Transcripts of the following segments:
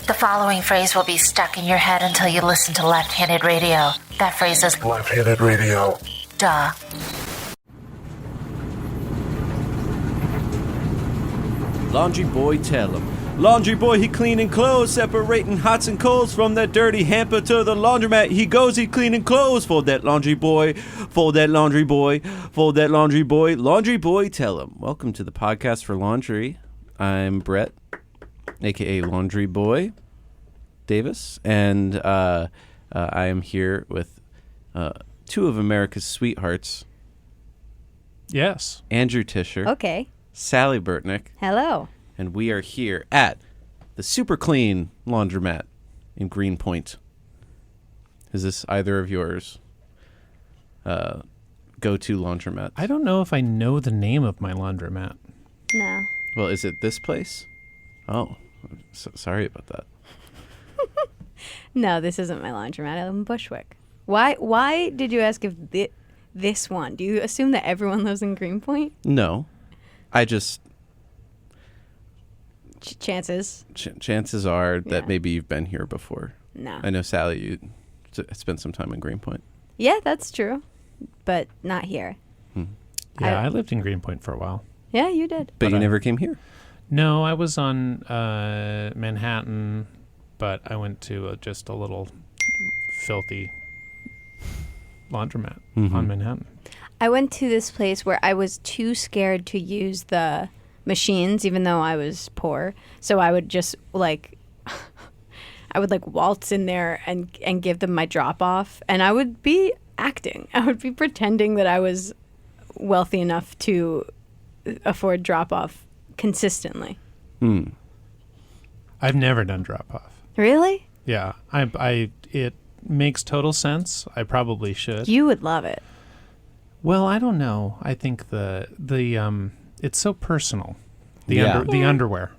The following phrase will be stuck in your head until you listen to Left-Handed Radio. That phrase is Left-Handed Radio. Duh. Laundry boy tell him. Laundry boy, he cleaning clothes, separating hots and colds from that dirty hamper to the laundromat. He goes, he cleaning clothes for that laundry boy, for that laundry boy, for that laundry boy. Laundry boy tell him. Welcome to the podcast for laundry. I'm Brett, a.k.a. Laundry Boy Davis, and I am here with two of America's sweethearts. Yes. Andrew Tischer. Okay. Sally Burtnick. Hello. And we are here at the Super Clean Laundromat in Greenpoint. Is this either of yours go-to laundromat? I don't know if I know the name of my laundromat. No. Well, is it this place? Oh, sorry about that. No, this isn't my laundromat. I live in Bushwick. Why did you ask if this one? Do you assume that everyone lives in Greenpoint? No. I just... Chances? Chances are that Yeah. maybe you've been here before. No. I know, Sally, you spent some time in Greenpoint. Yeah, that's true. But not here. Yeah, I lived in Greenpoint for a while. Yeah, you did. But you I- never came here. No, I was on Manhattan, but I went to just a little filthy laundromat on Manhattan. I went to this place where I was too scared to use the machines, even though I was poor. So I would just I would waltz in there and give them my drop off, and I would be acting. I would be pretending that I was wealthy enough to afford drop off consistently. I've never done drop off. Really? Yeah, it makes total sense. I probably should. You would love it. Well, I don't know. I think the it's so personal. The Yeah. the underwear.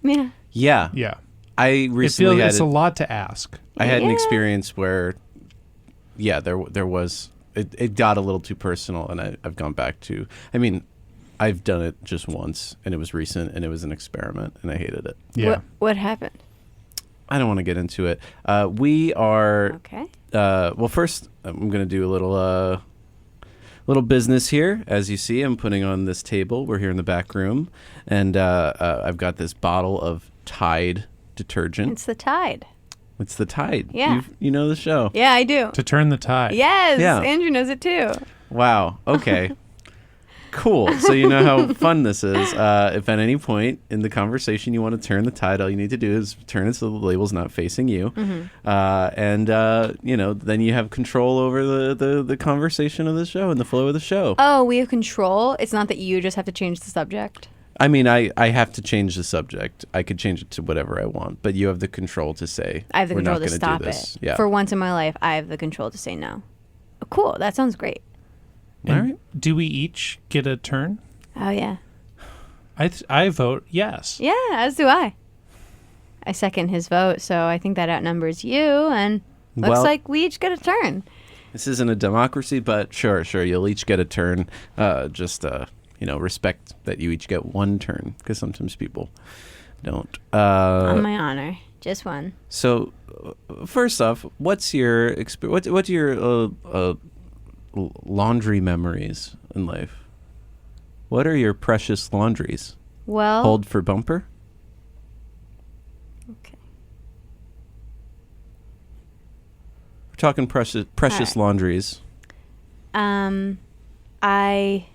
Yeah. Yeah. Yeah. I recently It's a lot to ask. I had an Yeah. experience where, there was, it got a little too personal, and I've gone back to, I've done it just once, and it was recent, and it was an experiment, and I hated it. Yeah. What happened? I don't want to get into it. We are, Okay. well, first, I'm going to do a little business here. As you see, I'm putting on this table. We're here in the back room, and I've got this bottle of Tide detergent. It's the Tide. It's the Tide. Yeah. You know the show. Yeah, I do. To turn the tide. Yes. Yeah. Andrew knows it too. Wow. Okay. Cool. So you know how fun this is. If at any point in the conversation you want to turn the tide, all you need to do is turn it so the label's not facing you. And then you have control over the conversation of the show and the flow of the show. Oh, we have control. It's not that you just have to change the subject. I have to change the subject. I could change it to whatever I want, but you have the control to say, I have the we're control not to gonna stop do this. it. Yeah. For once in my life, I have the control to say no. Oh, cool. That sounds great. And All right. do we each get a turn? Oh, yeah. I vote yes. Yeah, as do I. I second his vote, so I think that outnumbers you, and looks Well- like we each get a turn. This isn't a democracy, but sure, you'll each get a turn. Respect that you each get one turn, because sometimes people don't. On my honor. Just one. So, first off, what's your what's your laundry memories in life? What are your precious laundries? Well. Hold for bumper? Okay. We're talking precious right. laundries. I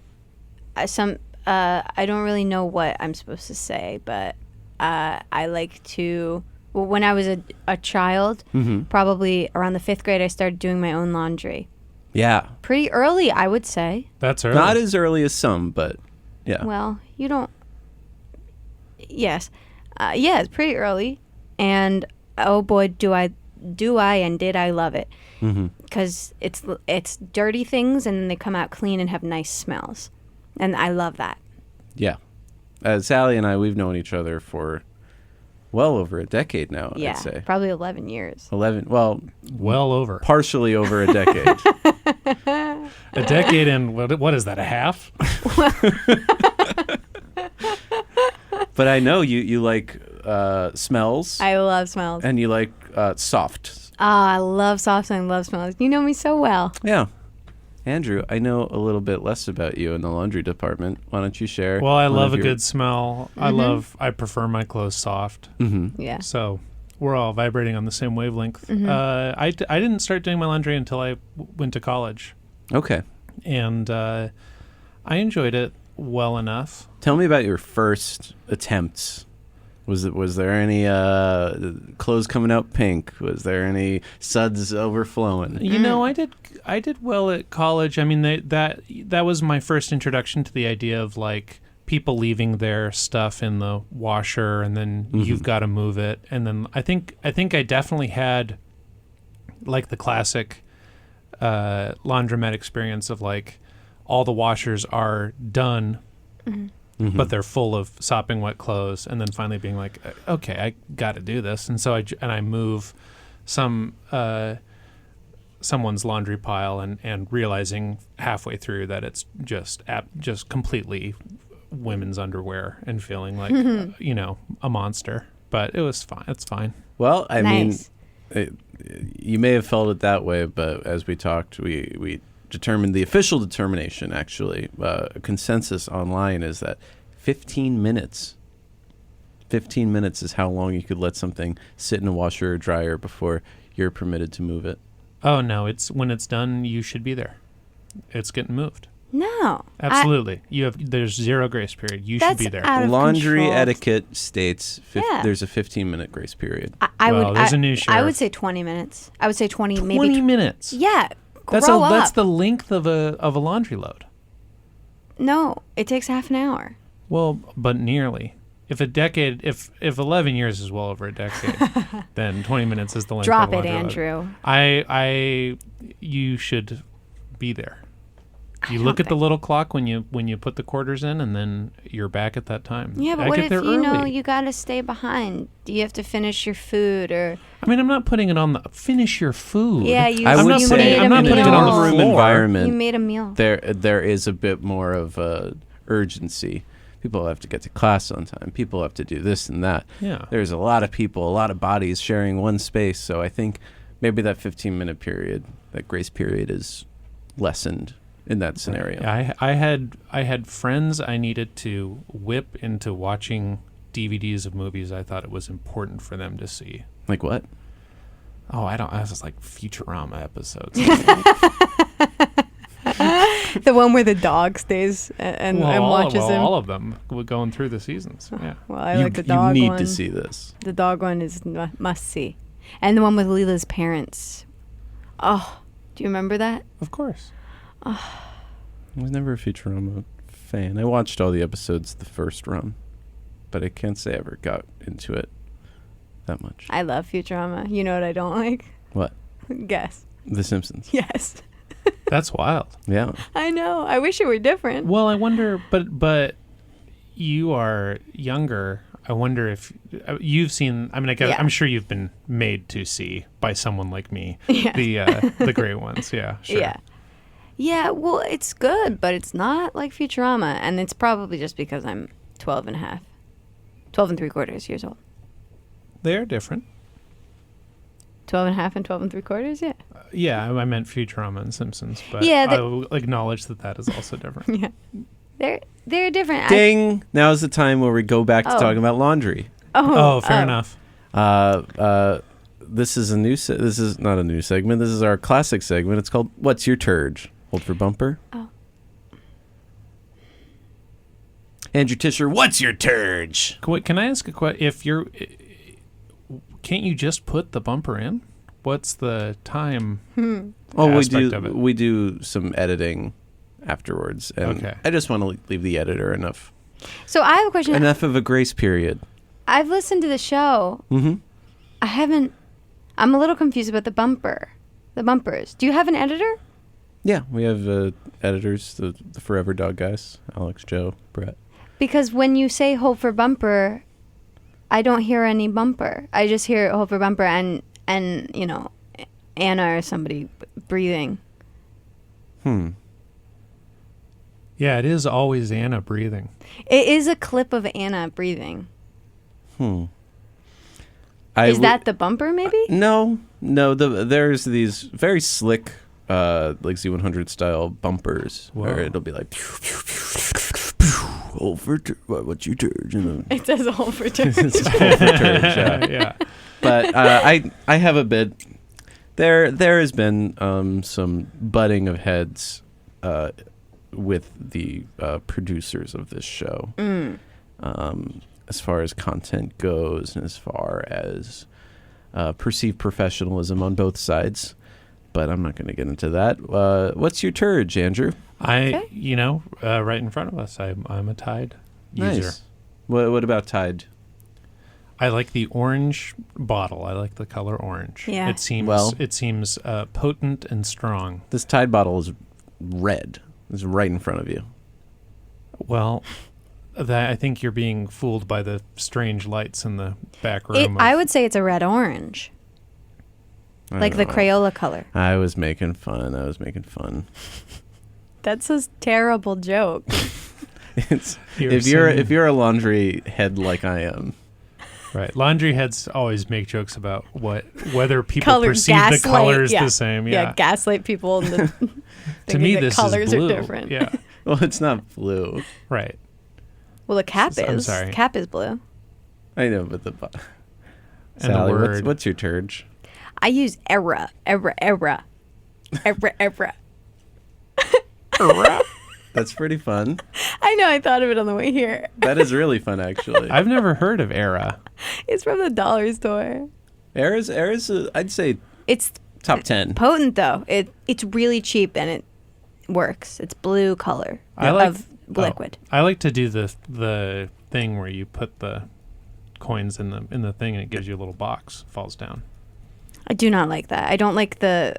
don't really know what I'm supposed to say, but I like to. Well, when I was a child, probably around the 5th grade, I started doing my own laundry. Yeah. Pretty early, I would say. That's early. Not as early as some, but yeah. Well, you don't. Yes, yeah, it's pretty early, and oh boy, do I and did I love it, because it's dirty things, and then they come out clean and have nice smells, and I love that. Yeah. Sally and I, we've known each other for well over a decade now, Yeah, I'd say. probably 11 years. 11, well, well over. partially over a decade. A decade and what is that, a half? But I know you like smells. I love smells. And you like soft. I love soft and I love smells. You know me so well. Yeah. Andrew, I know a little bit less about you in the laundry department. Why don't you share? Well, I one love of a your- good smell. I prefer my clothes soft. Yeah. So we're all vibrating on the same wavelength. I didn't start doing my laundry until I went to college. Okay. And I enjoyed it well enough. Tell me about your first attempts. Was there any clothes coming out pink? Was there any suds overflowing? You know, I did well at college. I mean, that was my first introduction to the idea of like people leaving their stuff in the washer, and then you've got to move it. And then I think I definitely had like the classic laundromat experience of like all the washers are done. But they're full of sopping wet clothes, and then finally being like, okay, I got to do this. And so I move someone's laundry pile and realizing halfway through that it's just completely women's underwear and feeling like, a monster. But it was fine. It's fine. Well, I Nice. mean, you may have felt it that way, but as we talked, we determined the official determination, actually, a consensus online is that 15 minutes. 15 minutes is how long you could let something sit in a washer or dryer before you're permitted to move it. Oh, no. When it's done, you should be there. It's getting moved. No. Absolutely. There's zero grace period. You should That's be there. out of Laundry control. etiquette states Yeah. there's a 15-minute grace period. There's a new I sheriff. would say 20 minutes. I would say 20, 20 maybe. minutes. Yeah. That's Grow up. that's the length of a laundry load. No, it takes half an hour. Well, but nearly. If 11 years is well over a decade, then 20 minutes is the length Drop of a it, laundry load. Andrew. You should be there. You don't look at the think- little clock when you put the quarters in, and then you're back at that time. Yeah, but I what get if there you know early. you got to stay behind? Do you have to finish your food or? I mean, I'm not putting it on the finish your food. Yeah, you. I I'm would not you say putting- made I'm a not putting in it a on meal. the room floor. environment, You made a meal. there is a bit more of urgency. People have to get to class on time. People have to do this and that. Yeah. There's a lot of people, a lot of bodies sharing one space. So I think maybe that 15-minute period, that grace period, is lessened in that scenario. Yeah, I had friends I needed to whip into watching DVDs of movies I thought it was important for them to see. Like what? Oh, I was like Futurama episodes. The one where the dog stays and watches him. All of them going through the seasons. Yeah. Well, I you, like the dog you need one. to see this. The dog one is must see, and the one with Leela's parents. Oh, do you remember that? Of course. I was never a Futurama fan. I watched all the episodes the first run, but I can't say I ever got into it that much. I love Futurama. You know what I don't like? What? Guess. The Simpsons. Yes. That's wild. Yeah. I know. I wish it were different. Well, I wonder, but you are younger. I wonder if you've seen. I mean, Yeah. I'm sure you've been made to see by someone like me Yeah. the gray ones. Yeah, sure. Yeah. Yeah, well, it's good, but it's not like Futurama. And it's probably just because I'm 12 and 3/4 years old. They are different. 12 and a half and 12 3/4, yeah. Yeah, I meant Futurama and Simpsons, but Yeah, I will acknowledge that is also different. Yeah. They're different. Ding! Now's the time where we go back to Oh. talking about laundry. Oh, fair enough. This is this is not a new segment. This is our classic segment. It's called "What's Your Turge?" Hold for bumper. Oh. Andrew Tisher, what's your turge? Wait, can I ask a question? Can't you just put the bumper in? What's the time? Oh, aspect of it? we do some editing afterwards, and Okay. I just want to leave the editor enough So I have a question. of a grace period. I've listened to the show. Mm-hmm. I'm a little confused about the bumpers. Do you have an editor? Yeah, we have editors, the Forever Dog guys, Alex, Joe, Brett. Because when you say hold for bumper, I don't hear any bumper. I just hear hold for bumper and Anna or somebody breathing. Yeah, it is always Anna breathing. It is a clip of Anna breathing. Is that the bumper, maybe? No. There's these very slick, like Z100 style bumpers where it'll be like, what's your turd? It says all for turd. It's all for turd, yeah. But I have a bit. There has been some butting of heads with the producers of this show, as far as content goes, and as far as perceived professionalism on both sides. But I'm not going to get into that. What's your turd, Andrew? Right in front of us, I'm a Tide user. Nice. What about Tide? I like the orange bottle. I like the color orange. Yeah. It seems potent and strong. This Tide bottle is red. It's right in front of you. Well, I think you're being fooled by the strange lights in the back room. I would say it's a red-orange. Like the Crayola color. I was making fun. That's a terrible joke. If you're a laundry head like I am. Right. Laundry heads always make jokes about whether people perceive the colors the same. Yeah. Gaslight people. To me, this colors is blue. are different. Yeah. Well, it's not blue. Right. Well, the cap is. I'm sorry. Cap is blue. I know, but And Sally, the word. what's your turd? I use era. That's pretty fun. I know. I thought of it on the way here. That is really fun, actually. I've never heard of Era. It's from the dollar store. Era's I'd say It's top 10. potent though. It's really cheap and it works. It's blue color of liquid. I like to do the thing where you put the coins in the thing and it gives you a little box. Falls down. I do not like that. I don't like the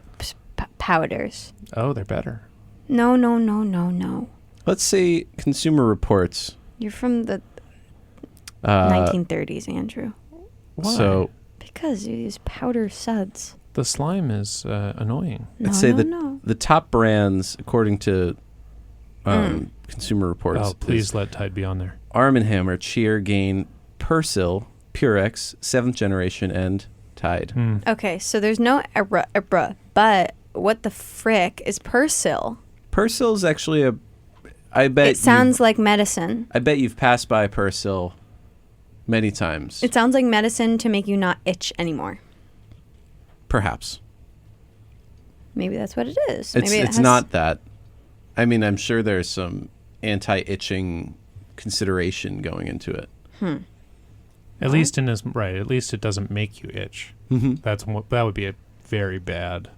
powders. Oh, they're better. No. Let's see Consumer Reports. You're from the 1930s, Andrew. Why? So Because you use powder suds. The slime is annoying. let's say the top brands, according to Consumer Reports. Oh, please let Tide be on there. Arm & Hammer, Cheer, Gain, Persil, Purex, 7th Generation, and Tide. Okay, so there's no era, but what the frick is Persil? Persil's actually I bet It sounds like medicine. I bet you've passed by Persil many times. It sounds like medicine to make you not itch anymore. Perhaps. Maybe that's what it is. It's not that. I mean, I'm sure there's some anti-itching consideration going into it. At least At least it doesn't make you itch. Mm-hmm. That would be a very bad.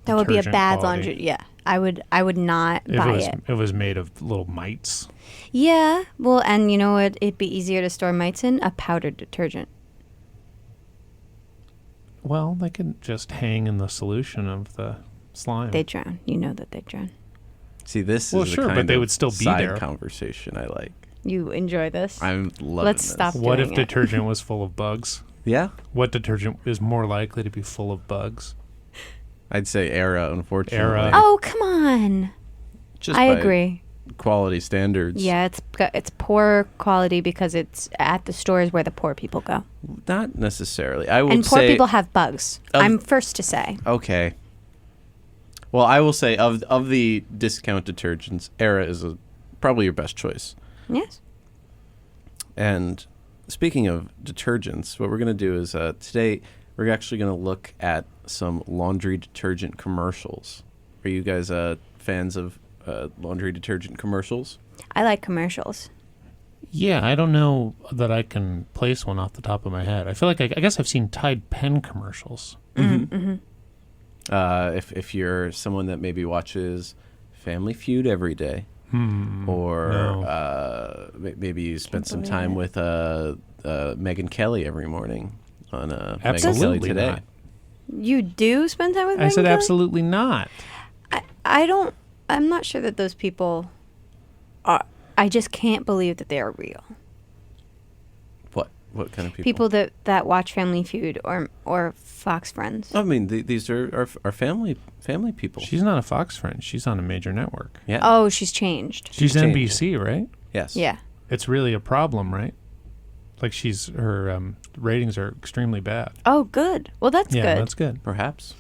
That would be a detergent bad quality. laundry. Yeah, I would not buy it. It was made of little mites. Yeah, well, and you know what? It'd be easier to store mites in? A powdered detergent. Well, they could just hang in the solution of the slime. They drown. You know that they drown. See, this Well, is sure, the but kind they of would still be side there. conversation I like. You enjoy this? I'm loving Let's this. stop. What if doing it. detergent was full of bugs? Yeah, What detergent is more likely to be full of bugs? I'd say Era, unfortunately. Era. Oh, come on. Just I by agree. quality standards. Yeah, it's poor quality because it's at the stores where the poor people go. Not necessarily. I will And poor say, people have bugs. I'm first to say. Okay. Well, I will say of the discount detergents, Era is probably your best choice. Yes. And speaking of detergents, what we're going to do is today we're actually going to look at some laundry detergent commercials. Are you guys fans of laundry detergent commercials? I like commercials. Yeah, I don't know that I can place one off the top of my head. I feel like I guess I've seen Tide pen commercials. If you're someone that maybe watches Family Feud every day, or maybe you spend some time with Megyn Kelly every morning on Megyn Kelly Absolutely Today. not. You do spend time with I said Megyn Kelly? absolutely not. I don't. I'm not sure that those people are. I just can't believe that they are real. What kind of people? People that watch Family Feud or Fox Friends. I mean, these are family people. She's not a Fox friend. She's on a major network. Yeah. Oh, she's changed. She's changed. NBC, right? Yes. Yeah. It's really a problem, right? Like her ratings are extremely bad. Oh, good. Well, that's Yeah, good. that's good. Perhaps.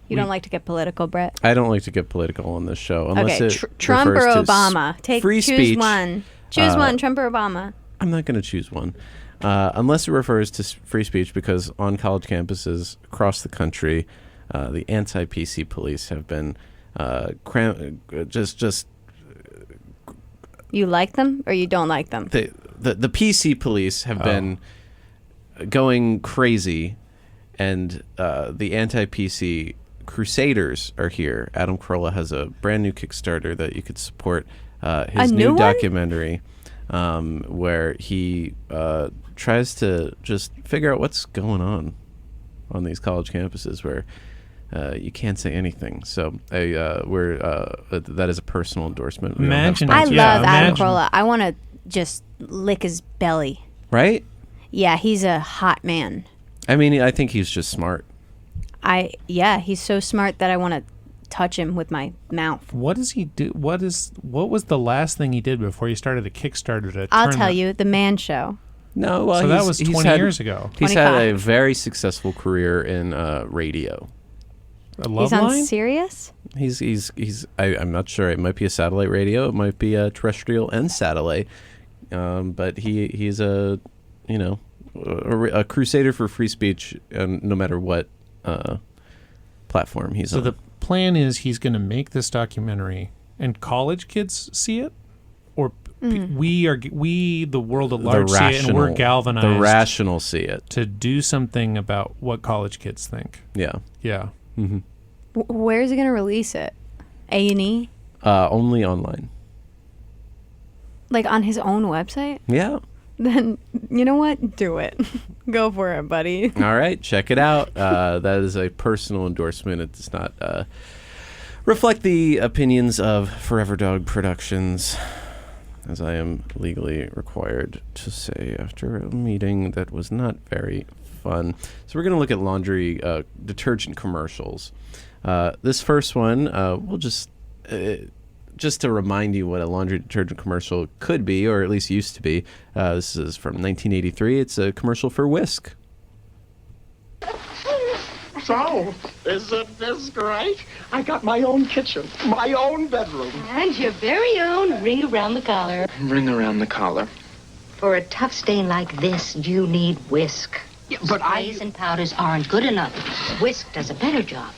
You don't like to get political, Brett? I don't like to get political on this show unless Okay, it Trump or refers to Obama? free Choose speech. one. Choose one, Trump or Obama. I'm not going to choose one. Unless it refers to free speech, because on college campuses across the country, the anti-PC police have been just You like them or you don't like them? the PC police have been going crazy, and the anti-PC crusaders are here. Adam Carolla has a brand new Kickstarter that you could support. His new one? documentary, where he tries to just figure out what's going on these college campuses where you can't say anything. So that is a personal endorsement. We don't have Imagine I sponsors. love Adam imagine. Carolla. I want to just lick his belly. Right? Yeah, he's a hot man. I mean, I think he's just smart. He's so smart that I want to touch him with my mouth. What does he do? What was the last thing he did before he started a Kickstarter to I'll turn tell the- you, The Man Show. No, well, So that was 20 years ago. He's had a 25. very successful career in radio. A love He's on line? Sirius? I'm not sure. It might be a satellite radio. It might be a terrestrial and satellite. But he's a crusader for free speech, no matter what platform he's So on. the plan is he's going to make this documentary, and college kids see it, or we the world at large see it, and we're galvanized The rational see it. to do something about what college kids think. Yeah. Yeah. Where is he going to release it? A&E? Only online. Like on his own website? Yeah. Then, you know what? Do it. Go for it, buddy. All right, check it out. That is a personal endorsement. It does not reflect the opinions of Forever Dog Productions, as I am legally required to say after a meeting that was not very fun. So we're going to look at laundry detergent commercials. This first one, we'll just to remind you what a laundry detergent commercial could be, or at least used to be. This is from 1983. It's a commercial for Whisk. So, isn't this great? I got my own kitchen, my own bedroom. And your very own ring around the collar. Ring around the collar. For a tough stain like this, you need Whisk. Yeah, but Sprays and powders aren't good enough. Whisk does a better job.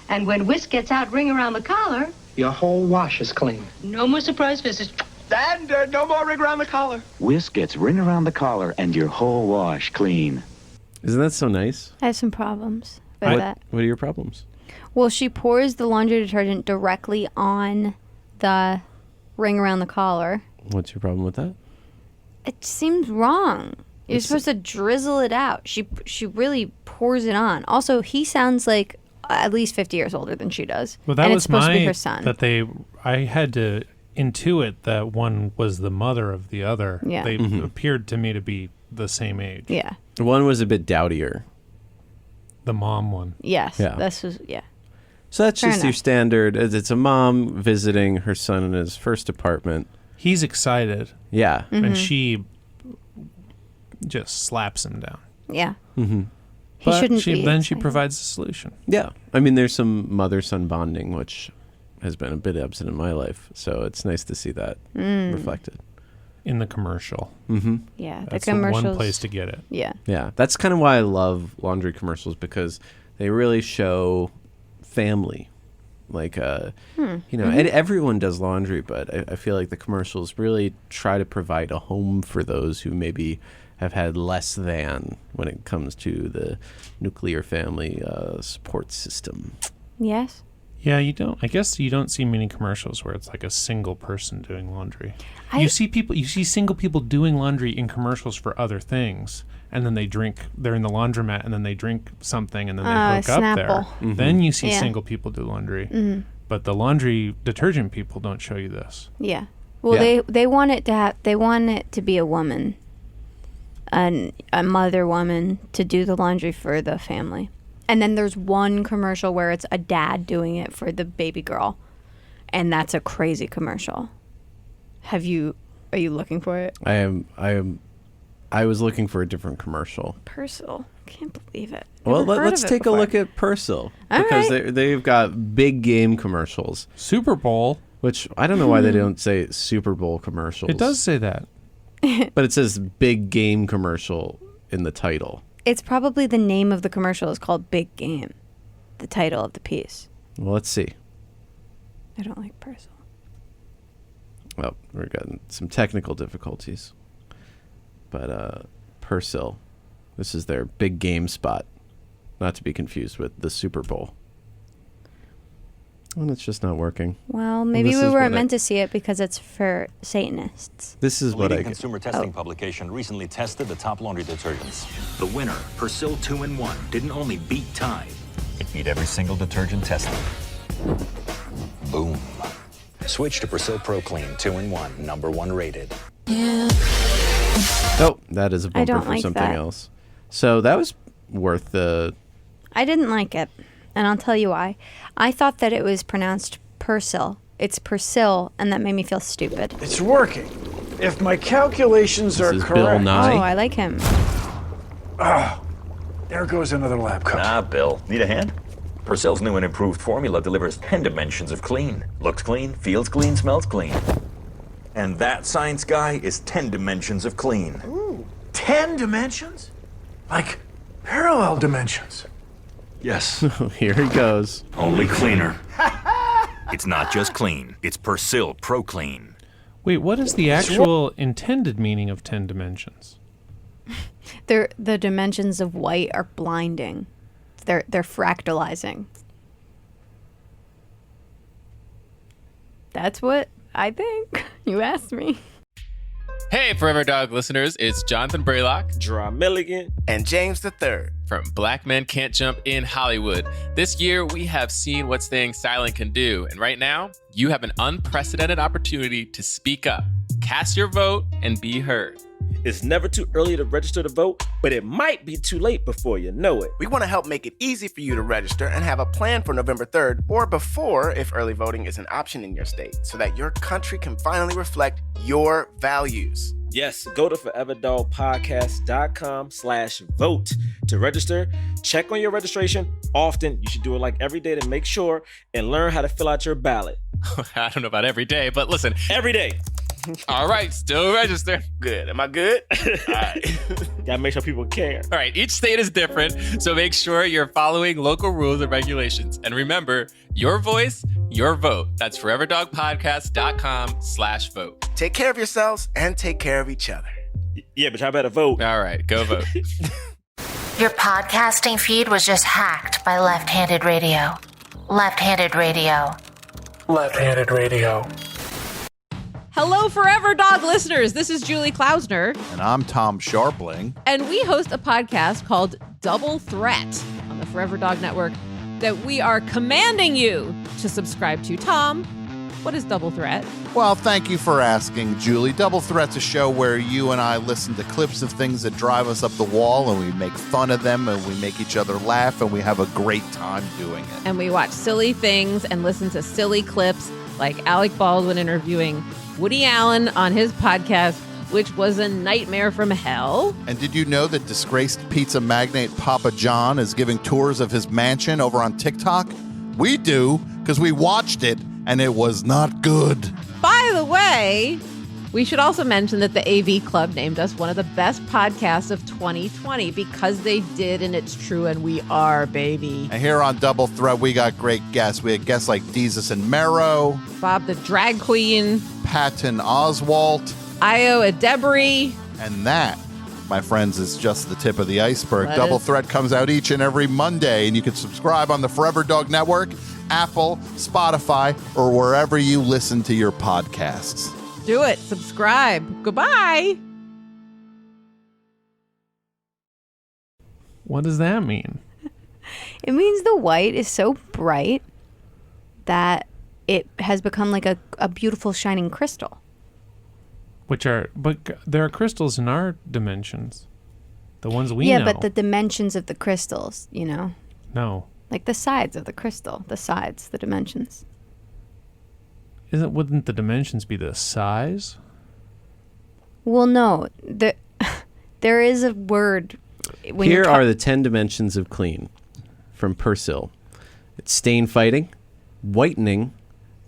And when Whisk gets out ring around the collar, Your whole wash is clean. no more surprise visits. And no more ring around the collar. Whisk gets ring around the collar and your whole wash clean. Isn't that so nice? I have some problems with that. What are your problems? Well, she pours the laundry detergent directly on the ring around the collar. What's your problem with that? It seems wrong. You're supposed to drizzle it out. She really pours it on. Also, he sounds like at least 50 years older than she does. Well, that and was it's supposed to be her son. I had to intuit that one was the mother of the other. Yeah. They appeared to me to be the same age. Yeah. One was a bit dowdier. The mom one. Yes. Yeah. This was, yeah. So that's Fair just your enough. standard. It's a mom visiting her son in his first apartment. He's excited, Yeah. Mm-hmm. and she just slaps him down. Yeah. Mm-hmm. He But shouldn't she, be. then she excited. provides a solution. Yeah. I mean, there's some mother-son bonding, which has been a bit absent in my life. So it's nice to see that reflected. In the commercial. Mm-hmm. Yeah. The That's the commercials. one place to get it. Yeah. Yeah. That's kind of why I love laundry commercials, because they really show family. Like, and everyone does laundry, but I feel like the commercials really try to provide a home for those who maybe have had less than when it comes to the nuclear family support system. Yes. Yeah, I guess you don't see many commercials where it's like a single person doing laundry. I- You see single people doing laundry in commercials for other things, and then they're in the laundromat, and then they drink something, and then they hook up there. Snapple. Then you see Yeah. single people do laundry. But the laundry detergent people don't show you this. Yeah. Well, Yeah. they want it to be a woman, a mother woman to do the laundry for the family. And then there's one commercial where it's a dad doing it for the baby girl, and that's a crazy commercial. Are you looking for it? I am I was looking for a different commercial. Purcell. Can't believe it. Well, Never heard let's of it take a before. look at Purcell. All Because right. they've got big game commercials, Super Bowl. which I don't know why they don't say Super Bowl commercials. It does say that. But it says big game commercial in the title. It's probably the name of the commercial is called Big Game. The title of the piece. Well, let's see. I don't like Purcell. Well, we're getting some technical difficulties. But Purcell, this is their big game spot. Not to be confused with the Super Bowl. And it's just not working. Well, maybe this we is weren't what I- meant to see it because it's for Satanists. This is A what leading I get. consumer testing publication recently tested the top laundry detergents. The winner, Persil 2-in-1, didn't only beat Tide. It beat every single detergent tested. Boom. Switch to Persil Pro Clean 2-in-1, #1 rated. Oh, that is a bumper don't for like something that. else. So that was worth the... I didn't like it, and I'll tell you why. I thought that it was pronounced Purcell. It's Persil, and that made me feel stupid. It's working. If my calculations are This is correct. Bill Nye. Oh, I like him. There goes another lab coat. Ah, Bill, need a hand? Persil's new and improved formula delivers 10 dimensions of clean. Looks clean, feels clean, smells clean. And that, science guy, is 10 dimensions of clean. Ooh, 10 dimensions? Like parallel dimensions. Yes, Here he goes. only cleaner. It's not just clean, it's Persil Pro Clean. Wait, what is the actual intended meaning of 10 dimensions? The dimensions of white are blinding. They're fractalizing. That's what I think. You asked me. Hey, Forever Dog listeners, it's Jonathan Braylock, Draw Milligan, and James III. from Black Men Can't Jump in Hollywood. This year, we have seen what staying silent can do. And right now, you have an unprecedented opportunity to speak up, cast your vote, and be heard. It's never too early to register to vote, but it might be too late before you know it. We want to help make it easy for you to register and have a plan for November 3rd or before if early voting is an option in your state so that your country can finally reflect your values. Yes, go to foreverdogpodcast.com/vote to register. Check on your registration often. You should do it like every day to make sure and learn how to fill out your ballot. I don't know about every day, but listen, Every day. all right, still register. Good. Am I good? All right. Gotta make sure people care. All right, each state is different, so make sure you're following local rules and regulations. And remember, your voice, your vote. That's foreverdogpodcast.com/vote. Take care of yourselves and take care of each other. Yeah, but y'all better vote. All right, go vote. Your podcasting feed was just hacked by Left-Handed Radio. Left-Handed Radio. Left-handed radio. Hello, Forever Dog listeners. This is Julie Klausner, And I'm Tom Sharpling. and we host a podcast called Double Threat on the Forever Dog Network that we are commanding you to subscribe to. Tom, what is Double Threat? Well, thank you for asking, Julie. Double Threat's a show where you and I listen to clips of things that drive us up the wall, and we make fun of them, and we make each other laugh, and we have a great time doing it. And we watch silly things and listen to silly clips like Alec Baldwin interviewing Woody Allen on his podcast, which was a nightmare from hell. And did you know that disgraced pizza magnate Papa John is giving tours of his mansion over on TikTok? We do, because we watched it, and it was not good. By the way, we should also mention that the AV Club named us one of the best podcasts of 2020 because they did, and it's true, and we are, baby. And here on Double Threat, we got great guests. We had guests like Desus and Mero, Bob the Drag Queen, Patton Oswalt, Io Adebri. and that, my friends, is just the tip of the iceberg. That Double is- Threat comes out each and every Monday, and you can subscribe on the Forever Dog Network, Apple, Spotify, or wherever you listen to your podcasts. Do it. Subscribe. Goodbye. What does that mean? It means the white is so bright that it has become like a beautiful shining crystal. But there are crystals in our dimensions. The ones we yeah, know. but the dimensions of the crystals, you know? No. Like the sides of the crystal. The sides, the dimensions. Wouldn't the dimensions be the size? Well, no. There is a word. When Here are the 10 dimensions of clean from Persil. It's stain fighting, whitening,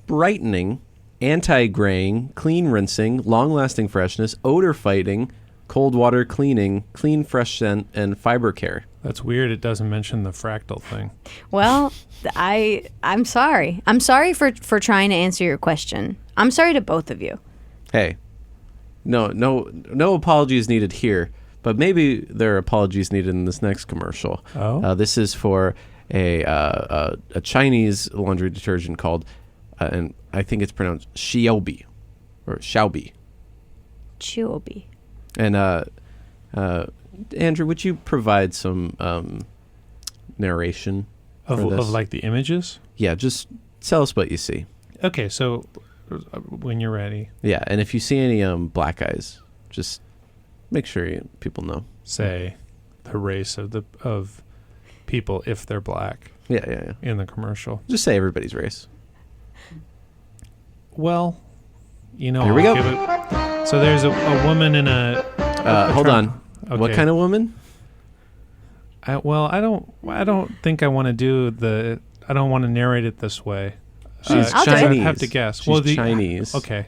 brightening, anti-graying, clean rinsing, long-lasting freshness, odor fighting, cold water cleaning, clean fresh scent, and fiber care. That's weird. It doesn't mention the fractal thing. Well, I'm sorry. I'm sorry for trying to answer your question. I'm sorry to both of you. Hey, no apologies needed here, but maybe there are apologies needed in this next commercial. Oh, this is for a Chinese laundry detergent called, and I think it's pronounced Xiaobi, or Xiaobi. Xiaobi. And Andrew, would you provide some narration of for this? of like the images? Yeah, just tell us what you see. Okay, so when you're ready. Yeah, and if you see any black eyes, just make sure people know. Say the race of people if they're black. Yeah. In the commercial. Just say everybody's race. Well, you know. Here we go. So there's a woman in a. Hold on. Okay. What kind of woman? I don't think I want to do the. I don't want to narrate it this way. She's Chinese. I'd have to guess. She's Chinese. Okay.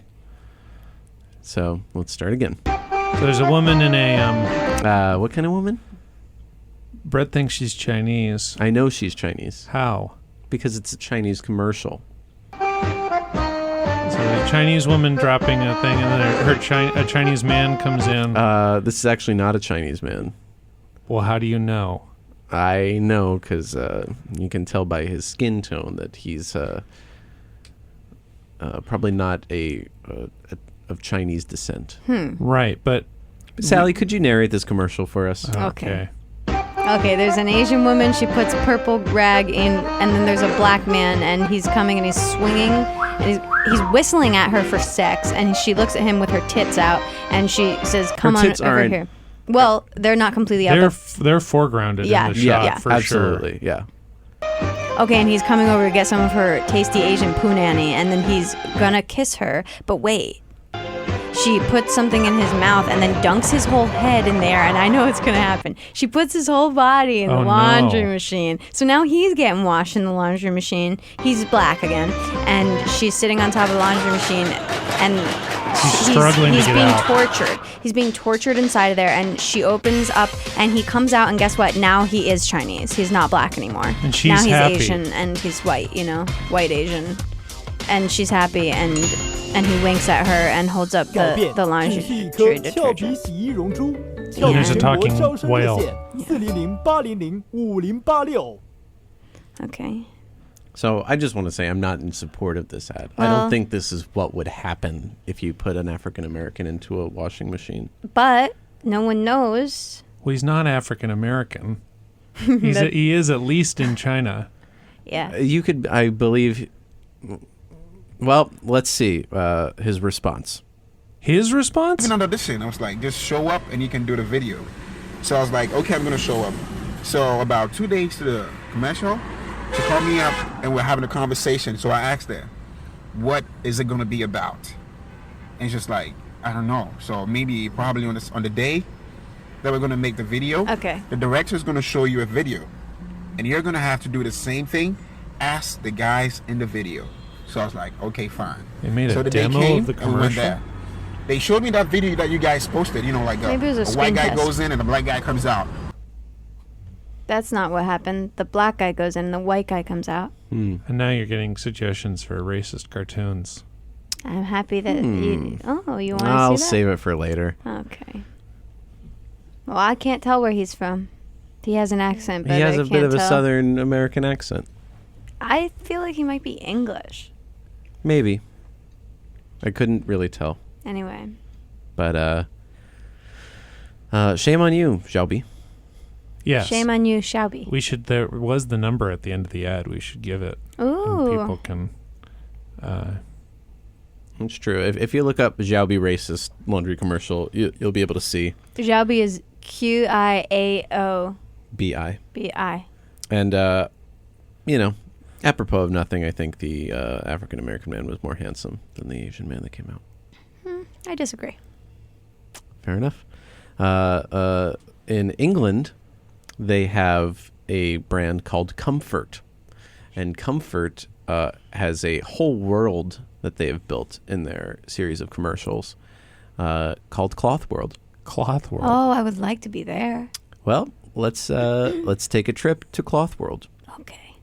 So let's start again. So there's a woman in a. What kind of woman? Brett thinks she's Chinese. I know she's Chinese. How? Because it's a Chinese commercial. So a Chinese woman dropping a thing, and then a Chinese man comes in. This is actually not a Chinese man. Well, how do you know? I know because you can tell by his skin tone that he's probably not of Chinese descent. Right, but Sally, could you narrate this commercial for us? Okay. Okay, there's an Asian woman. She puts purple rag in, and then there's a black man, and he's coming and he's swinging, and he's whistling at her for sex, and she looks at him with her tits out, and she says, "Come on over here." Well, they're not completely out. They're foregrounded in the shot for absolutely, sure. Yeah. Okay, and he's coming over to get some of her tasty Asian punani, and then he's gonna kiss her, but wait. She puts something in his mouth and then dunks his whole head in there, and I know it's going to happen. She puts his whole body in the laundry machine. So now he's getting washed in the laundry machine. He's black again, and she's sitting on top of the laundry machine, and he's being tortured. He's being tortured inside of there, and she opens up, and he comes out, and guess what? Now he is Chinese. He's not black anymore. And she's now he's happy. Asian, and he's white, white Asian. And she's happy, and he winks at her and holds up the laundry detergent. And there's a talking whale. Okay. So I just want to say I'm not in support of this ad. I don't think this is what would happen if you put an African American into a washing machine. But no one knows. Well, he's not African American. He is at least in China. Yeah. You could, I believe. Well, let's see his response. His response? Even on audition, I was like, just show up and you can do the video. So I was like, okay, I'm going to show up. So about 2 days to the commercial, she called me up and we're having a conversation. So I asked her, what is it going to be about? And she's like, I don't know. So probably on the day that we're going to make the video, the director's going to show you a video. And you're going to have to do the same thing as the guys in the video. So I was like, okay, fine. They made so a demo of the commercial? They showed me that video that you guys posted, like a white guy goes in and a black guy comes out. That's not what happened. The black guy goes in and the white guy comes out. And now you're getting suggestions for racist cartoons. I'm happy that you want to see that? I'll save it for later. Okay. Well, I can't tell where he's from. He has an accent, but he has I a bit of a tell. Southern American accent. I feel like he might be English. Maybe. I couldn't really tell. Anyway. But shame on you, Xiaobi. Yes. Shame on you, Xiaobi. We should. There was the number at the end of the ad. We should give it. Ooh. And people can. It's true. If you look up Xiaobi racist laundry commercial, you'll be able to see. Xiaobi is Qiao. B-I. B-I. And apropos of nothing, I think the African American man was more handsome than the Asian man that came out. I disagree. Fair enough. In England, they have a brand called Comfort. And Comfort has a whole world that they have built in their series of commercials called Cloth World. Cloth World. Oh, I would like to be there. Well, let's take a trip to Cloth World. Okay.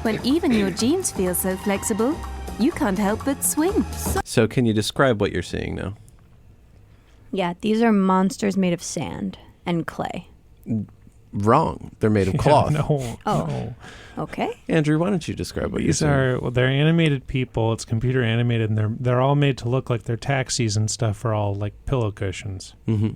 When even your jeans feel so flexible, you can't help but swing. So can you describe what you're seeing now? Yeah, these are monsters made of sand and clay. Wrong. They're made of cloth. No. Okay. Andrew, why don't you describe what These you're seeing? they're animated people. It's computer animated, and they're all made to look like their taxis and stuff are all like pillow cushions. Mm-hmm.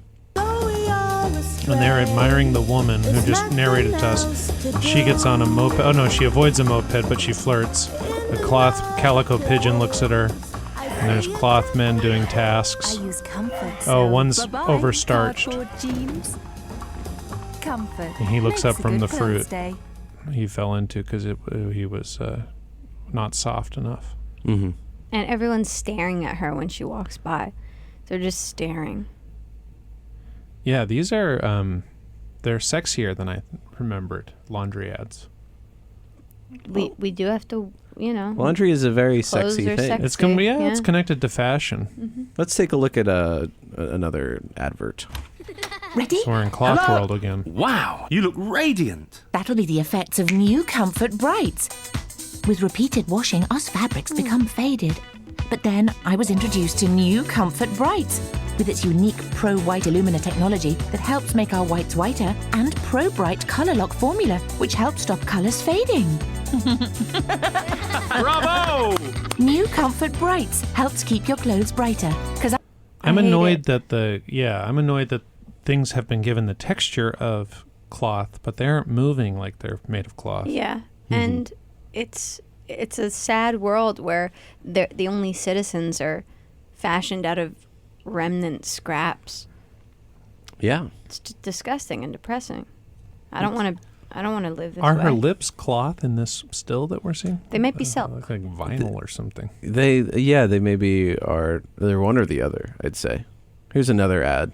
And they're admiring the woman who just narrated to us. She gets on a moped. Oh no, she avoids a moped, but she flirts. The cloth calico pigeon looks at her. And there's cloth men doing tasks. I use comfort. Oh, so one's bye-bye, overstarched. cardboard jeans. Comfort. And he looks up Makes a from good the fruit clothes day. he fell into because he was not soft enough. Mm-hmm. And everyone's staring at her when she walks by. They're just staring. Yeah, these are they're sexier than I remembered. Laundry ads. We do have to, Laundry is a very clothes sexy are thing. sexy. It's Yeah. it's connected to fashion. Let's take a look at another advert. Ready? So we're in Cloth Hello? World again. Wow, you look radiant. That'll be the effects of new Comfort Brights. With repeated washing, us fabrics become faded. But then I was introduced to new Comfort Brights with its unique Pro White Illumina technology that helps make our whites whiter, and Pro Bright Color Lock formula, which helps stop colors fading. Bravo! New Comfort Brights helps keep your clothes brighter. I'm annoyed that things have been given the texture of cloth, but they aren't moving like they're made of cloth. Yeah, and it's a sad world where the only citizens are fashioned out of remnant scraps. Yeah, it's disgusting and depressing. I don't want to live this Are way. her lips cloth in this still that we're seeing? They might be silk. Look like vinyl or something. They maybe are. They're one or the other, I'd say. Here's another ad.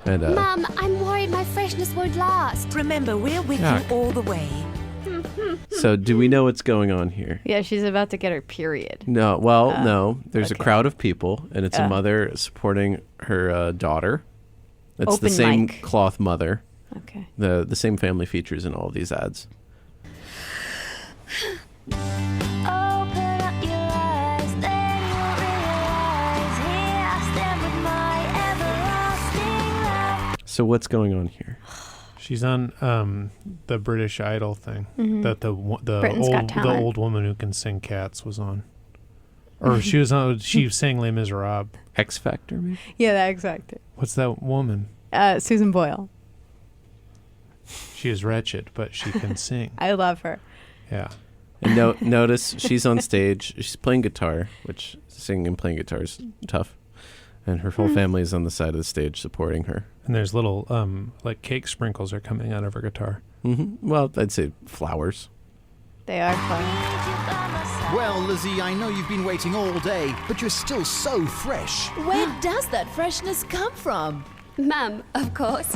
And Mum, I'm worried my freshness won't last. Remember, we're with Yuck. you all the way. so do we know what's going on here? Yeah, she's about to get her period. No, no. There's a okay. crowd of people, and it's a mother supporting her daughter. It's the Open same mic. cloth mother. Okay. The same family features in all of these ads. So what's going on here? She's on the British Idol thing that the Britain's Got Talent. old woman who can sing Cats was on, or she was on. She sang Les Miserables. X Factor, maybe. Yeah, that exactly. What's that woman? Susan Boyle. Mm-hmm. She is wretched, but she can sing. I love her. Yeah. And notice she's on stage. She's playing guitar, which singing and playing guitar is tough. And her whole family is on the side of the stage supporting her. And there's little like cake sprinkles are coming out of her guitar. Mm-hmm. Well, I'd say flowers. They are fun. Well, Lizzie, I know you've been waiting all day, but you're still so fresh. Where does that freshness come from? Mum, of course.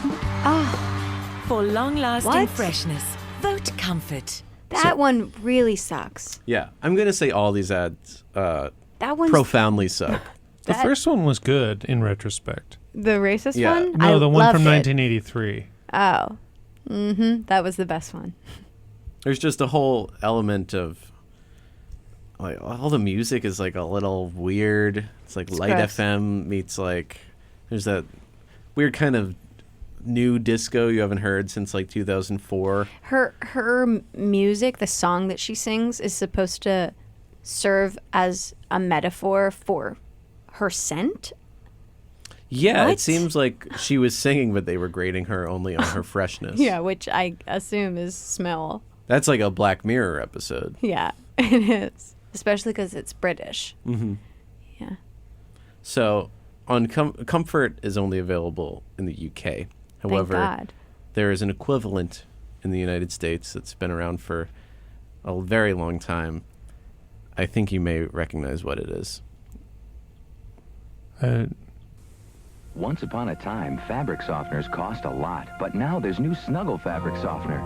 For long-lasting What? freshness, vote Comfort. That one really sucks. Yeah, I'm gonna say all these ads That one's profoundly suck. The first one was good in retrospect. the racist Yeah. one. No, the one loved from it. 1983. Oh, that was the best one. There's just a whole element of like all the music is like a little weird. It's like Light gross. FM meets like there's that weird kind of new disco you haven't heard since like 2004. Her music, the song that she sings, is supposed to serve as a metaphor for her scent. Yeah, What? it seems like she was singing, but they were grading her only on her freshness. Yeah, which I assume is smell. That's like a Black Mirror episode. Yeah, it is. Especially because it's British. Mm-hmm. Yeah. So, on Comfort is only available in the UK. However, God. there is an equivalent in the United States that's been around for a very long time. I think you may recognize what it is. Once upon a time, fabric softeners cost a lot, but now there's new Snuggle fabric softener.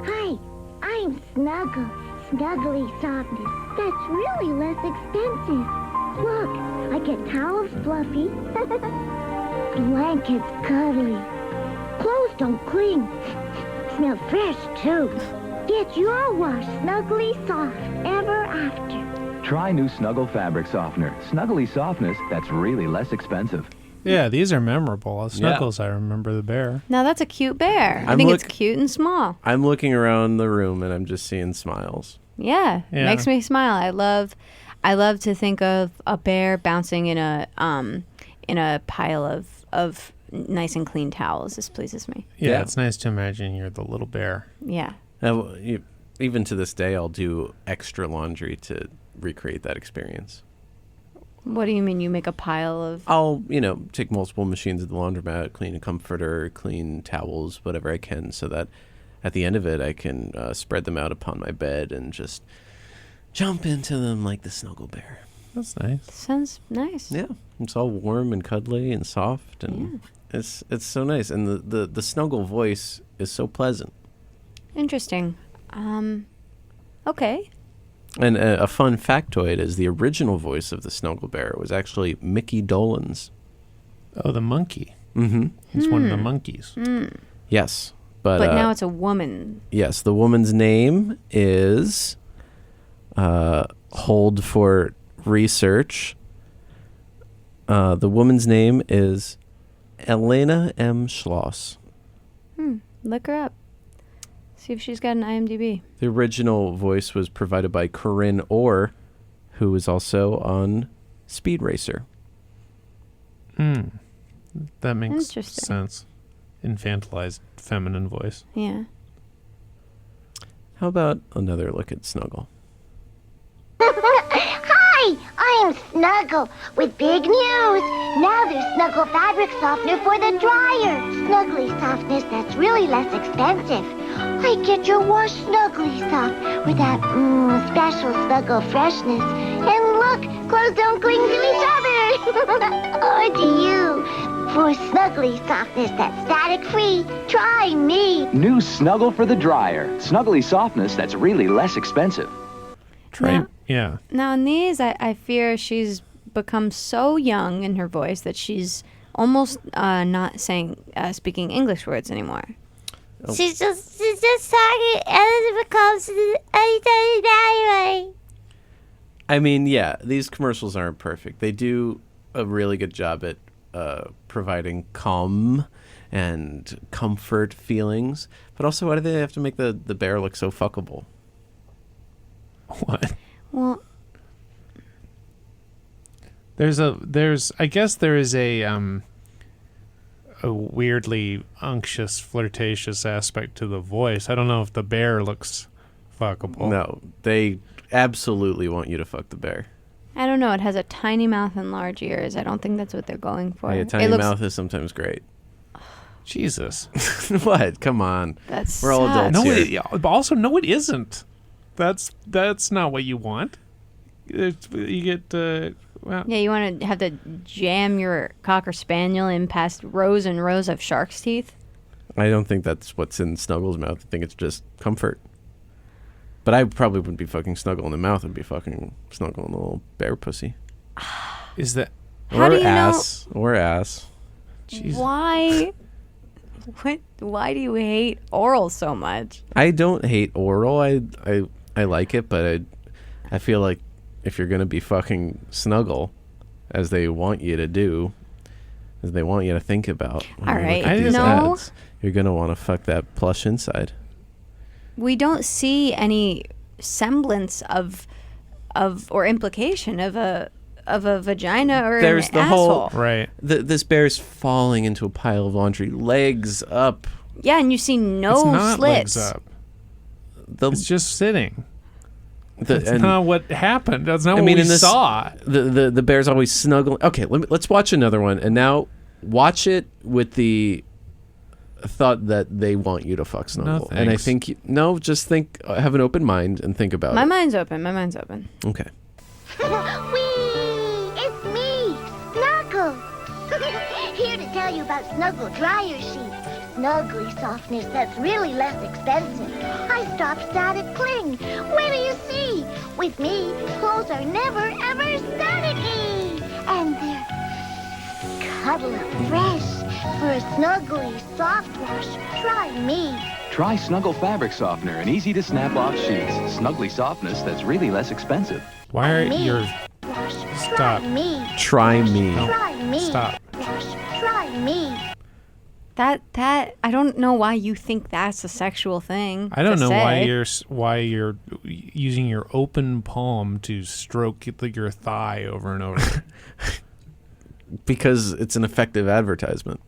Hi, I'm Snuggle. Snuggly softness. That's really less expensive. Look, I get towels fluffy, blankets cuddly, clothes don't cling, smell fresh too. Get your wash snuggly soft ever after. Try new Snuggle fabric softener. Snuggly softness that's really less expensive. Yeah, these are memorable. Snuggles, I remember the bear. Now that's a cute bear. I think it's cute and small. I'm looking around the room and I'm just seeing smiles. Yeah, makes me smile. I love to think of a bear bouncing in a pile of nice and clean towels. This pleases me. Yeah, it's nice to imagine you're the little bear. Yeah. Even to this day, I'll do extra laundry to recreate that experience. What do you mean you make a pile of... I'll, take multiple machines at the laundromat, clean a comforter, clean towels, whatever I can, so that at the end of it, I can spread them out upon my bed and just jump into them like the Snuggle Bear. That's nice. Sounds nice. Yeah. It's all warm and cuddly and soft, and it's so nice. And the Snuggle voice is so pleasant. Interesting. Okay. And a fun factoid is the original voice of the Snuggle Bear was actually Mickey Dolenz. Oh, the monkey. Mm-hmm. He's one of the monkeys. Yes. But now it's a woman. Yes. The woman's name is, hold for research. The woman's name is Elena M. Schloss. Look her up. See if she's got an IMDb. The original voice was provided by Corinne Orr, who was also on Speed Racer. That makes Interesting. sense. Infantilized feminine voice. Yeah. How about another look at Snuggle? Hi, I'm Snuggle with big news. Now there's Snuggle fabric softener for the dryer. Snuggly softness that's really less expensive. I get your wash snuggly soft with that special Snuggle freshness. And look, clothes don't cling to each other. Or to you. For snuggly softness that's static-free, try me. New Snuggle for the dryer. Snuggly softness that's really less expensive. Right? Yeah. Now in these, I fear she's become so young in her voice that she's almost not speaking English words anymore. Oh. She's just talking and it becomes anyway. I mean, yeah, these commercials aren't perfect. They do a really good job at providing calm and comfort feelings. But also, why do they have to make the bear look so fuckable? What? Well, I guess there is a weirdly unctuous, flirtatious aspect to the voice. I don't know if the bear looks fuckable. No, they absolutely want you to fuck the bear. I don't know. It has a tiny mouth and large ears. I don't think that's what they're going for. Hey, a tiny mouth is sometimes great. Jesus. What? Come on. We're all adults here. Also, no, it isn't. That's not what you want. You get well. Yeah, you want to have to jam your Cocker Spaniel in past rows and rows of shark's teeth? I don't think that's what's in Snuggle's mouth. I think it's just comfort. But I probably wouldn't be fucking Snuggle in the mouth. I'd be fucking Snuggle in the little bear pussy. Is that... Or ass. Or ass. Jesus. Why? Why do you hate oral so much? I don't hate oral. I like it, but I feel like if you're going to be fucking Snuggle, as they want you to do, as they want you to think about, all right, ads, you're going to want to fuck that plush inside. We don't see any semblance of or implication of a vagina or There's an the asshole. whole right. This bear's falling into a pile of laundry, legs up. Yeah, and you see no it's not slits. Legs up. It's just sitting. That's and- not what happened. That's not what we saw. The bear's always snuggling. Okay, let's watch another one, and now watch it with the thought that they want you to fuck Snuggle. No, and I thanks. think just think, have an open mind and think about My it. mind's open. My mind's open. Okay. Whee! It's me, Snuggle. tell you about Snuggle dryer sheets. Snuggly softness that's really less expensive. I stopped static cling. Wait till you see. With me, clothes are never, ever staticky. And they're cuddle up fresh. For a snuggly soft wash, try me. Try Snuggle Fabric Softener and easy to snap off sheets. Snuggly softness that's really less expensive. Why are your... Stop. Try me. Try me. Stop. Wash, try me. That I don't know why you think that's a sexual thing. I don't to know say. why you're using your open palm to stroke your thigh over and over. Because it's an effective advertisement.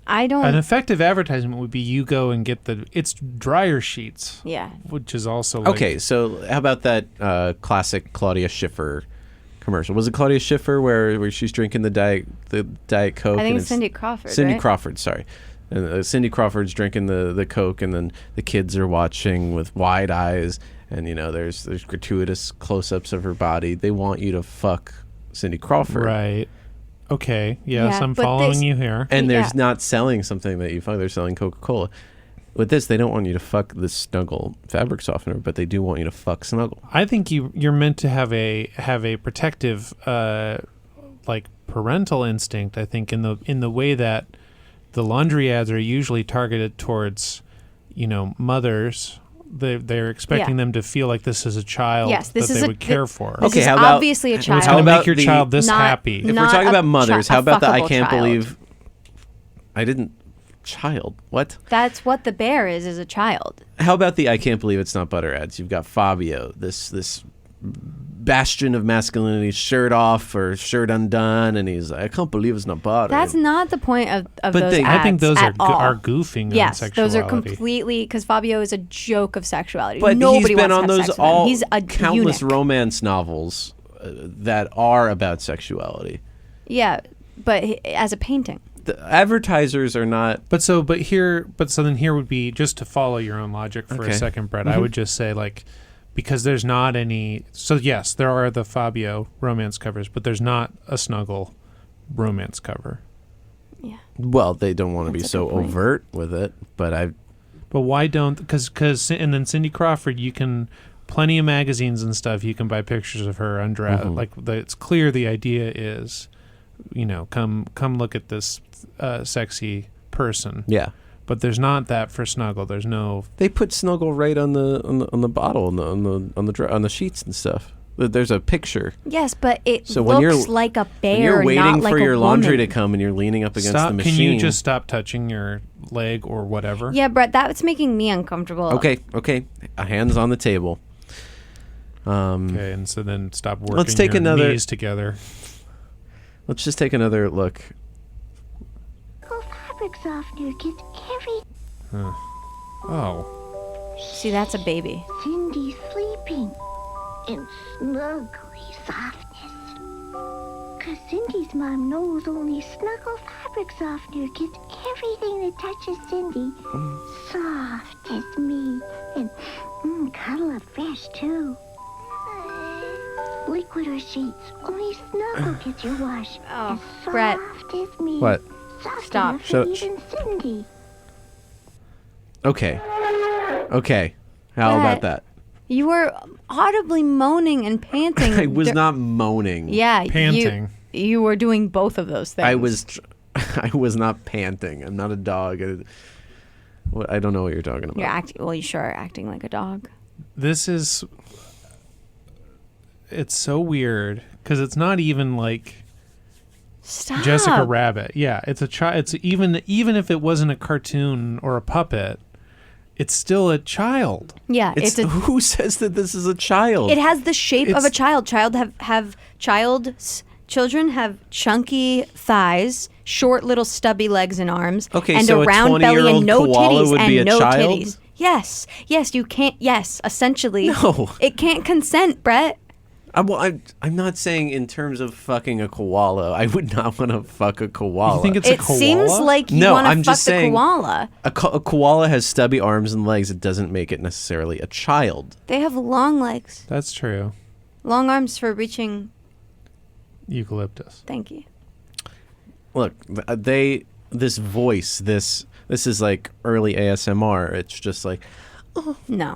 An effective advertisement would be you go and get it's dryer sheets. Yeah. Which is also like, Okay, so how about that classic Claudia Schiffer commercial? Was it Claudia Schiffer where she's drinking the Diet Coke? I think and it's Cindy Crawford. Cindy right? Crawford, sorry. And Cindy Crawford's drinking the Coke, and then the kids are watching with wide eyes, and there's gratuitous close-ups of her body. They want you to fuck Cindy Crawford, right? Okay, yes, Yeah, I'm but following this- you here. And they're Yeah. not selling something that you fuck. They're selling Coca-Cola. With this, they don't want you to fuck the Snuggle fabric softener, but they do want you to fuck Snuggle. I think you're meant to have a protective like parental instinct. I think in the way that the laundry ads are usually targeted towards mothers. They're expecting them to feel like this is a child Yes, this that is they a- would care for. This is obviously a child. What's going to make your child this Not- happy? If we're Not talking a about mothers, chi- how a about the I fuckable can't child. believe I didn't child? What? That's what the bear is a child. How about the I can't believe it's not butter ads? You've got Fabio, this bastion of masculinity, shirt off or shirt undone, and he's like, I can't believe it's not butter. That's not the point of But those they- ads I think those at all. are goofing Yes, on those are sexuality. completely because Fabio is a joke of sexuality. But Nobody he's been wants on to have those sex with him. all He's a countless eunuch. romance novels that are about sexuality. Yeah, but as a painting. The advertisers are not. So then here would be, just to follow your own logic for Okay. a second, Brett, I Mhm. would just say, like, because there's not any. So yes, there are the Fabio romance covers, but there's not a Snuggle romance cover. Well, they don't want to be That's a so good point. overt with it, but But why don't? Because and then Cindy Crawford, you can plenty of magazines and stuff. You can buy pictures of her undressed. Mhm. Like it's clear the idea is, come look at this sexy person. Yeah. But there's not that for Snuggle. There's no. They put Snuggle right on the bottle on the sheets and stuff. There's a picture. Yes, but it So when looks you're like a bear, when you're waiting not like for a your laundry woman. to come and you're leaning up against Stop! the machine. Can you just stop touching your leg or whatever? Yeah, Brett, that's making me uncomfortable. Okay. Hands on the table. Okay, and so then stop working Let's take your another knees together. Let's just take another look. Fabric softener gets every... Oh. See, that's a baby. Cindy sleeping in snuggly softness. 'Cause Cindy's mom knows only Snuggle fabric softener gets everything that touches Cindy soft as me and cuddle up fresh too. Liquid or sheets, only Snuggle gets your wash as soft Brett. as me. What? Soft Stop. enough Shut- for even Cindy. Okay. How about that? You were audibly moaning and panting. I was not moaning. Yeah, Panting. You were doing both of those things. I was not panting. I'm not a dog. I don't know what you're talking about. You're acting. Well, you sure are acting like a dog. This is. It's so weird because it's not even like Stop. Jessica Rabbit. Yeah, it's a child. It's even if it wasn't a cartoon or a puppet, it's still a child. Yeah, it's a. Who says that this is a child? It has the shape of a It's- child. Children have chunky thighs, short little stubby legs and arms, Okay, and so a a round belly 20-year-old and no koala titties would be and a no child? titties. Yes, you can't. Yes, essentially. No. It can't consent, Brett. I'm not saying in terms of fucking a koala. I would not want to fuck a koala. You think it's It seems like you No, want I'm to fuck just the saying koala. a koala has stubby arms and legs. It doesn't make it necessarily a child. They have long legs, That's true. long arms for reaching. Eucalyptus. Thank you. look, this voice, this is like early ASMR. It's just like, No.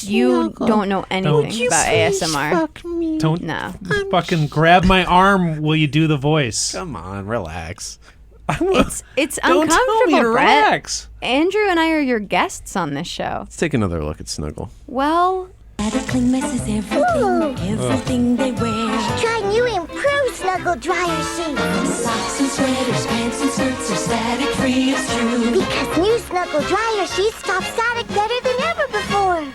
You don't know anything about ASMR. Don't No. fucking grab my arm while you do the voice. Come on, relax. It's Don't tell me uncomfortable, to Brett. relax. Andrew and I are your guests on this show. Let's take another look at Snuggle. Well, Clean messes everything they wear. Try new improved Snuggle dryer sheets. Socks and sweaters, pants and skirts are static free, it's true. Because new Snuggle dryer sheets stop static better than ever before.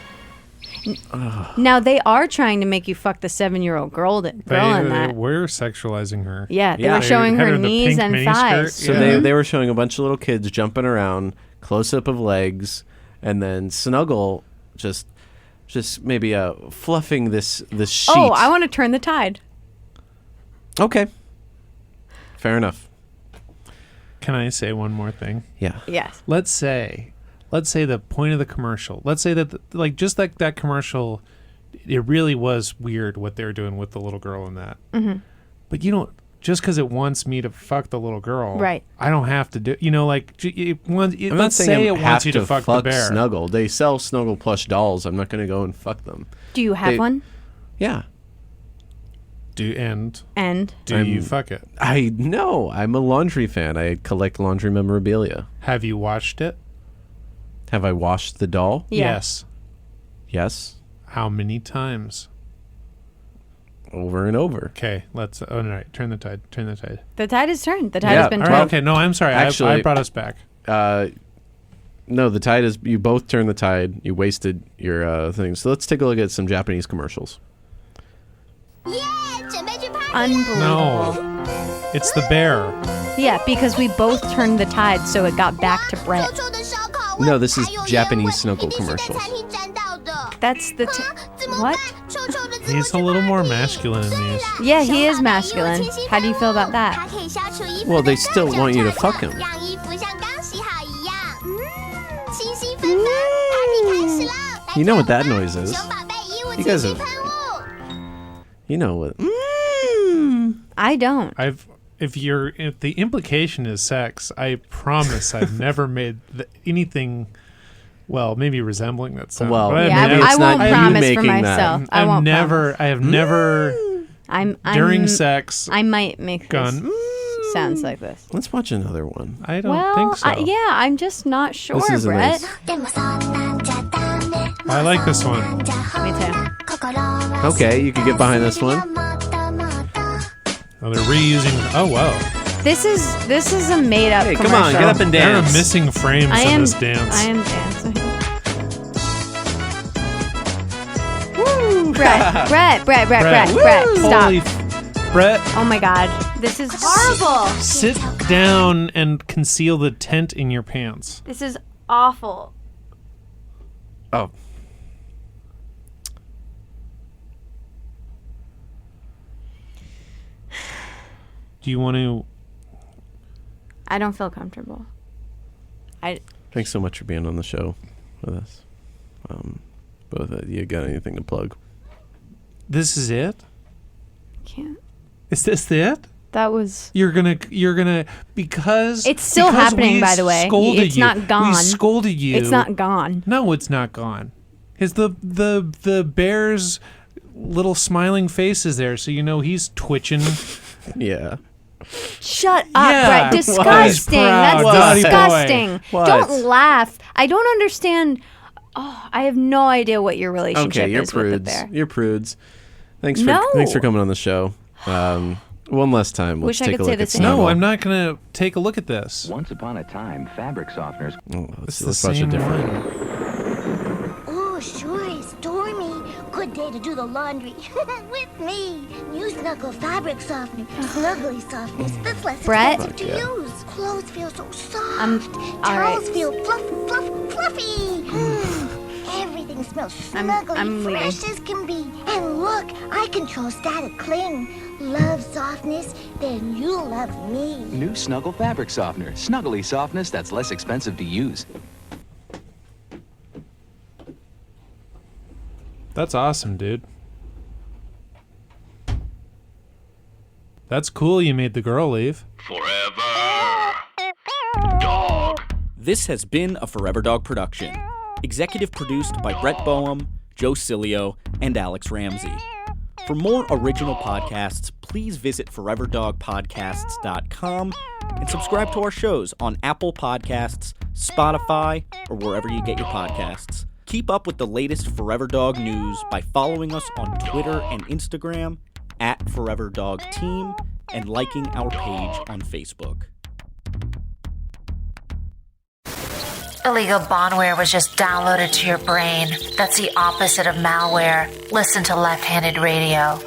now they are trying to make you fuck the 7-year-old girl in that. We're sexualizing her. Yeah, they were showing had her in the knees pink and mini thighs. skirt. So they were showing a bunch of little kids jumping around, close up of legs, and then Snuggle just maybe fluffing this sheet. Oh, I want to turn the tide. Okay. Fair enough. Can I say one more thing? Yeah. Yes. Let's say the point of the commercial. Let's say that just like that commercial, it really was weird what they were doing with the little girl in that. Mhm. But you don't, just because it wants me to fuck the little girl, Right. I don't have to do. I'm not let's saying say I it have wants you to fuck the bear. Snuggle. They sell Snuggle plush dolls. I'm not going to go and fuck them. Do you have one? Yeah. Do you fuck it? I know. I'm a laundry fan. I collect laundry memorabilia. Have you watched it? Have I washed the doll? Yeah. Yes. Yes. How many times? Over and over. Okay, let's. Oh, no, right. Turn the tide. Turn the tide. The tide has turned. The tide has been All turned. right, okay, no, I'm sorry. Actually, I brought us back. No, the tide is. You both turned the tide. You wasted your thing. So let's take a look at some Japanese commercials. Unbelievable. No, it's the bear. Yeah, because we both turned the tide, so it got back to Brett. No, this is Japanese Snuggle commercials. That's the what? He's a little more masculine in these. Yeah, he is masculine. How do you feel about that? Well, they still want you to fuck him. You know what that noise is. You guys have. You know what. I don't. If the implication is sex, I promise I've never made anything. Well, maybe resembling that sound. Well, but yeah, maybe I it's won't not you promise for making that. myself. I won't promise. I have never. During sex. I might make gone. Sounds like this. Let's watch another one. I don't think so. Yeah, I'm just not sure, This is a Brett. I like this one. Me too. Okay, you can get behind this one. Oh, they're reusing. Oh wow. This is a made up. Hey, come commercial. on, get up and dance. There are missing frames in this dance. I am dancing. Woo! Brett, stop. Holy Brett. Oh my God, this is horrible. Sit down and conceal the tent in your pants. This is awful. Oh. Do you want to? I don't feel comfortable. Thanks so much for being on the show with us. Both of you got anything to plug? This is it? Can't. Is this it? That was. You're gonna because It's still because happening, we by the way. scolded It's you. not gone. We scolded you. It's not gone. No, it's not gone. Because the bear's little smiling face is there, so you know he's twitching. Yeah. Shut up, Yeah, Brett. he's Disgusting. proud. That's Naughty boy. disgusting. What? Don't laugh. I don't understand. Oh, I have no idea what your relationship Okay, you're is with the prudes. bear. You're prudes. Thanks No. for coming on the show. One last time. Let's Wish I take could a say look the at same. Snuggle. No, I'm not gonna take a look at this. Once upon a time, fabric softeners. Let's the watch a same different. Oh, sure, it's stormy. Good day to do the laundry. With me. New Snuggle fabric softener. Snuggly softness that's less Brett? expensive to use. Clothes feel so soft. all right. Towels feel fluffy. Everything smells snuggly, I'm leaving. fresh as can be. And look, I control static cling. Love softness, then you'll love me. New Snuggle fabric softener. Snuggly softness that's less expensive to use. That's awesome, dude. That's cool. You made the girl leave. Forever. This has been a Forever Dog production. Executive produced by Brett Boehm, Joe Cilio, and Alex Ramsey. For more original podcasts, please visit foreverdogpodcasts.com and subscribe to our shows on Apple Podcasts, Spotify, or wherever you get your podcasts. Keep up with the latest Forever Dog news by following us on Twitter and Instagram @ForeverDogTeam and liking our page on Facebook. Illegal bondware was just downloaded to your brain. That's the opposite of malware. Listen to Left-Handed Radio.